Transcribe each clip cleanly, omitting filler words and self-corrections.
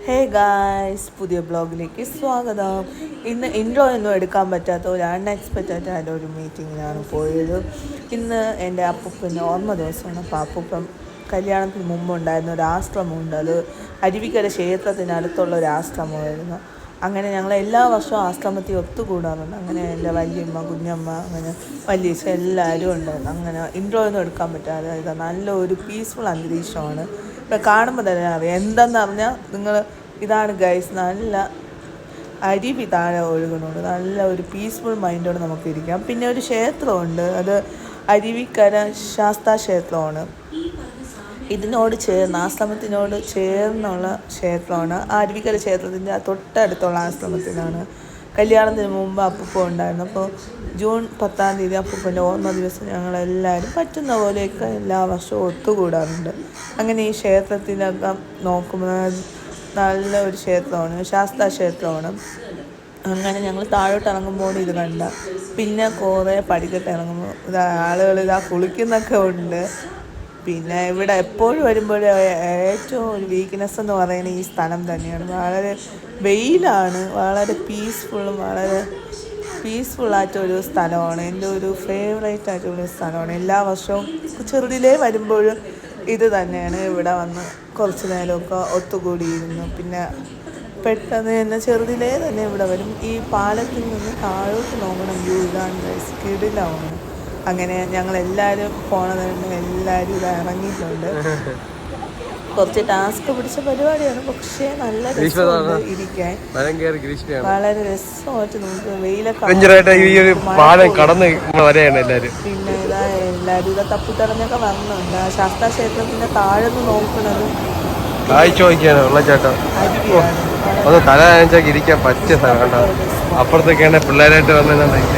Hey guys, പുതിയ ബ്ലോഗിലേക്ക് സ്വാഗതം. ഇന്ന് ഇൻട്രോ ഒന്നും എടുക്കാൻ പറ്റാത്ത ഒരു അൺഎക്സ്പെക്റ്റഡ് ആയിട്ട് ഒരു മീറ്റിങ്ങിനാണ് പോയത്. ഇന്ന് എൻ്റെ അപ്പൂപ്പൻ്റെ ഓർമ്മ ദിവസമാണ്. അപ്പോൾ അപ്പൂപ്പൻ കല്യാണത്തിന് മുമ്പ് ഉണ്ടായിരുന്ന ഒരു ആശ്രമമുണ്ട്. അത് അരുവിക്കര ക്ഷേത്രത്തിനടുത്തുള്ള ഒരു ആശ്രമമായിരുന്നു. അങ്ങനെ ഞങ്ങൾ എല്ലാ വർഷവും ആശ്രമത്തിൽ ഒത്തുകൂടാറുണ്ട്. അങ്ങനെ എൻ്റെ വല്യമ്മ, കുഞ്ഞമ്മ, അങ്ങനെ വലിയച്ഛ എല്ലാവരും ഉണ്ടായിരുന്നു. അങ്ങനെ ഇൻട്രോ ഒന്നും എടുക്കാൻ പറ്റാതെ ഇത് നല്ലൊരു പീസ്ഫുൾ അന്തരീക്ഷമാണ്. ഇവിടെ കാണുമ്പോൾ തന്നെ അറിയാം. എന്താണെന്ന് പറഞ്ഞാൽ നിങ്ങൾ ഇതാണ് ഗൈസ്, നല്ല അരുവി താഴെ ഒഴുകുന്നുണ്ട്. നല്ല ഒരു പീസ്ഫുൾ മൈൻഡോടെ നമുക്ക് ഇരിക്കാം. പിന്നെ ഒരു ക്ഷേത്രമുണ്ട്, അത് അരുവിക്കര ശാസ്താ ക്ഷേത്രമാണ്. ഇതിനോട് ചേർന്ന്, ആശ്രമത്തിനോട് ചേർന്നുള്ള ക്ഷേത്രമാണ്. ആ അരുവിക്കര ക്ഷേത്രത്തിൻ്റെ തൊട്ടടുത്തുള്ള ആശ്രമത്തിലാണ് കല്യാണത്തിന് മുമ്പ് അപ്പൂപ്പ ഉണ്ടായിരുന്നു. അപ്പോൾ ജൂൺ 10-ാം തീയതി അപ്പൂപ്പൻ്റെ ഓർമ്മ ദിവസം ഞങ്ങളെല്ലാവരും പറ്റുന്ന പോലെയൊക്കെ എല്ലാ വർഷവും ഒത്തുകൂടാറുണ്ട്. അങ്ങനെ ഈ ക്ഷേത്രത്തിലൊക്കെ നോക്കുമ്പോൾ നല്ല ഒരു ക്ഷേത്രമാണ്, ശാസ്താ ക്ഷേത്രമാണ്. അങ്ങനെ ഞങ്ങൾ താഴോട്ട് ഇറങ്ങുമ്പോൾ ഇത് കണ്ട, പിന്നെ കുറേ പടിക്കെട്ട് ഇറങ്ങുമ്പോൾ ആളുകൾ കുളിക്കുന്നൊക്കെ ഉണ്ട്. പിന്നെ ഇവിടെ എപ്പോഴും വരുമ്പോൾ ഏറ്റവും ഒരു വീക്ക്നെസ് എന്ന് പറയുന്നത് ഈ സ്ഥലം തന്നെയാണ്. വളരെ വെയിലാണ്, വളരെ വളരെ പീസ്ഫുള്ളായിട്ടൊരു സ്ഥലമാണ്. എൻ്റെ ഒരു ഫേവറേറ്റ് ആയിട്ടുള്ള സ്ഥലമാണ്. എല്ലാ വർഷവും ചെറുതിലേ വരുമ്പോഴും ഇത് തന്നെയാണ്. ഇവിടെ വന്ന് കുറച്ച് നേരമൊക്കെ ഒത്തുകൂടിയിരുന്നു. പിന്നെ പെട്ടെന്ന് തന്നെ ചെറുതിലേ തന്നെ ഇവിടെ വരും. ഈ പാലത്തിൽ നിന്ന് താഴോട്ട് നോക്കണം, വ്യൂ ഇതാണ്, കിടിലമാണ്. അങ്ങനെ ഞങ്ങളെല്ലാവരും പോണതുകൊണ്ട് എല്ലാവരും ഇവിടെ ഇറങ്ങിയിട്ടുണ്ട്. കുറച്ച് ടാസ്ക് പിടിച്ച പരിപാടിയാണ്, പക്ഷേ നല്ല രസമുണ്ട് ഇരിക്കാൻ. വളരെ രസമായിട്ട് നമുക്ക് വെയിലൊക്കെ. പിന്നെ ഇതാ എല്ലാവരും ഇതാ തപ്പിത്തടഞ്ഞൊക്കെ വന്നുണ്ട്. ശാസ്താ ക്ഷേത്രത്തിന്റെ താഴെ നോക്കുന്നത് ഇരിക്കാൻ പറ്റിയ സ്ഥലം. അപ്പുറത്തൊക്കെയാണ് പിള്ളേരായിട്ട് വന്നിട്ടുണ്ടെങ്കിൽ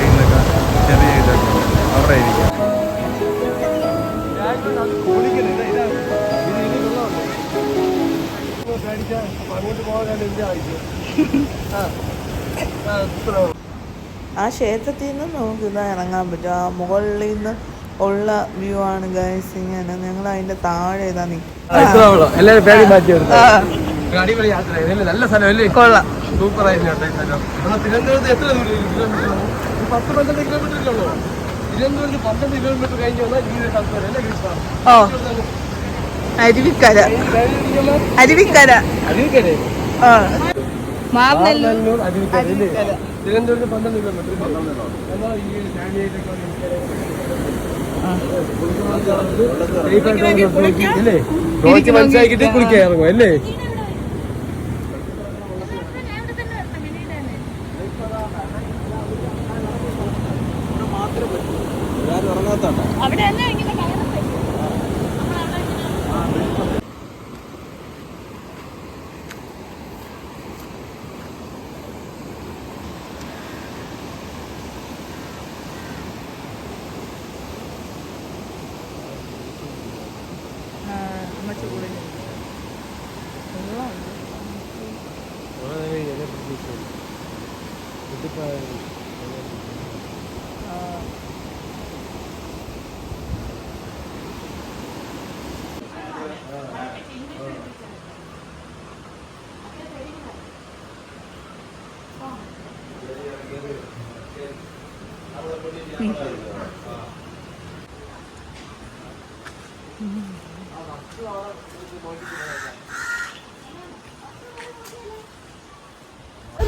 ചെറിയ ഇതൊക്കെ അവിടെ ഇരിക്കാം. ആ ക്ഷേത്രത്തിൽ നിന്ന് നമുക്ക് ഇതാ ഇറങ്ങാൻ പറ്റും. ആ മുകളിൽ നിന്ന് ഉള്ള വ്യൂ ആണ് ഗൈസ്. ഇങ്ങനെ ഞങ്ങൾ അതിന്റെ താഴെ ഇതാ നല്ല സ്ഥലമല്ലേ, കൊള്ളാം, സൂപ്പർ ആയിരുന്നു. തിരുവനന്തപുരത്ത് എത്ര ദൂരം? 10-12 കിലോമീറ്റർ ഉള്ളൂ. തിരുവനന്തപുരത്ത് 12 കിലോമീറ്റർ കഴിഞ്ഞ് വന്നാൽ ഈ സ്ഥലത്ത് അല്ലേ ഗ്രീഷ്മ? അരുവിക്കര അരുവിക്കര അരുവിക്കര മാവനല്ലൂർ അരുവിക്കര അല്ലേ? തിരുവനന്തപുരത്ത് 12 കിലോമീറ്റർ. എന്നാൽ ഈ ഫാമിലിയായിട്ടൊക്കെ മനസ്സിലാക്കിയിട്ട് കുളിക്കാൻ ഇറങ്ങും അല്ലേ?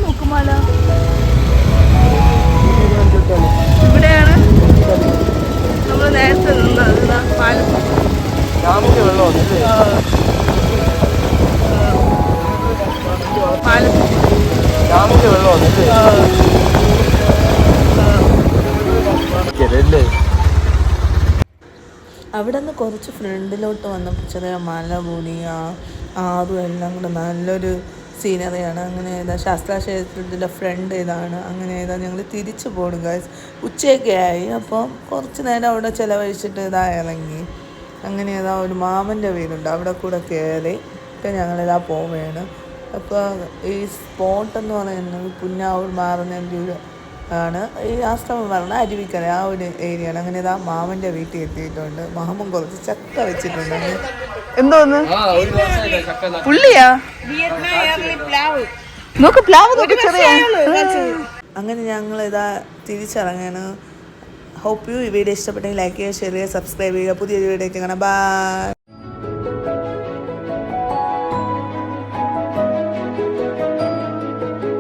നോക്കുമാല ഇവിടെയാണ് നമ്മൾ നേരത്തെ നിന്നത്. പാലം അവിടെ നിന്ന് കുറച്ച് ഫ്രണ്ടിലോട്ട് വന്നപ്പോൾ ചെറിയ മല കൂടി ആറും എല്ലാം കൂടെ നല്ലൊരു സീനറിയാണ്. അങ്ങനെ ഏതാ ശാസ്താ ക്ഷേത്രത്തിൻ്റെ ഫ്രണ്ട് ഇതാണ്. അങ്ങനെ ഏതാ ഞങ്ങൾ തിരിച്ചു പോകണം ഗൈസ്. ഉച്ചയൊക്കെ ആയി. അപ്പം കുറച്ച് നേരം അവിടെ ചിലവഴിച്ചിട്ട് ഇതാ ഇറങ്ങി. അങ്ങനെ ഏതാ ഒരു മാമൻ്റെ വീടുണ്ട്, അവിടെ കൂടെ കയറി ഇപ്പം ഞങ്ങളിതാ പോവുകയാണ്. അപ്പോൾ ഈ സ്പോട്ടെന്ന് പറയുന്നത് പുന്നാവൂർ മാറുന്ന ആണ്. ഈ ആശ്രമം പറഞ്ഞാൽ അരുവിക്കര ആ ഒരു ഏരിയയാണ്. അങ്ങനെ ഇതാ മാമൻ്റെ വീട്ടിൽ എത്തിയിട്ടുണ്ട്. മാമൻ കുറച്ച് ചക്ക വെച്ചിട്ടുണ്ട്. എന്തോന്ന് ആ ഒരു മാസമായില്ലേ ചക്ക നട്ട്. പുള്ളിയാ നോക്ക് പ്ലാവ് നോക്ക് ചെറിയ അങ്ങനെ ഞങ്ങൾ ഇതാ തിരിച്ചിറങ്ങാണ്. ഹോപ്പ് യു ഈ വീഡിയോ ഇഷ്ടപ്പെട്ടെങ്കിൽ ലൈക്ക് ചെയ്യുക, ഷെയർ ചെയ്യുക, സബ്സ്ക്രൈബ് ചെയ്യുക. പുതിയൊരു വീഡിയോ കാണാം. ബൈ.